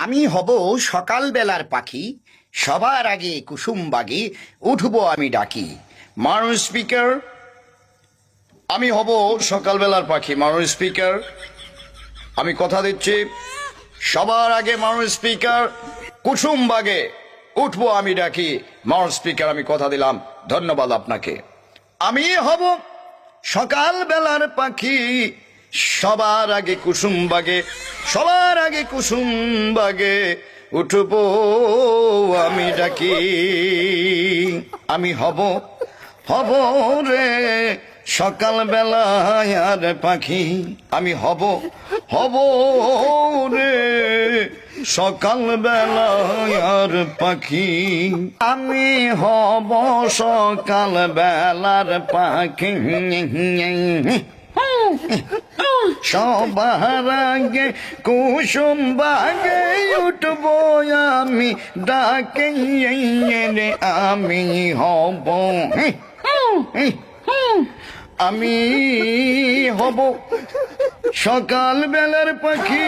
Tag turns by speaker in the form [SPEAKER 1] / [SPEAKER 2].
[SPEAKER 1] আমি হব সকালবেলার পাখি, সবার আগে কুসুম বাগে উঠবো আমি ডাকি। মারুন স্পিকার। আমি হব সকালবেলার পাখি, মারুন স্পিকার। আমি কথা দিচ্ছি, সবার আগে মারুন স্পিকার, কুসুম বাগে উঠবো আমি ডাকি। মারুন স্পিকার, আমি কথা দিলাম। ধন্যবাদ আপনাকে। আমি হব সকালবেলার পাখি, সবার আগে কুসুম বাগে, সবার আগে কুসুম বাগে উঠবো আমি ডাকি। আমি হব হব রে সকালবেলায় আর পাখি। আমি হব হব রে সকালবেলায় আর পাখি। আমি হব সকালবেলার পাখি, সবার আগে কুসুম বাগে উঠবো আমি ডাকে রে। আমি হব আমি হব সকাল বেলার পাখি।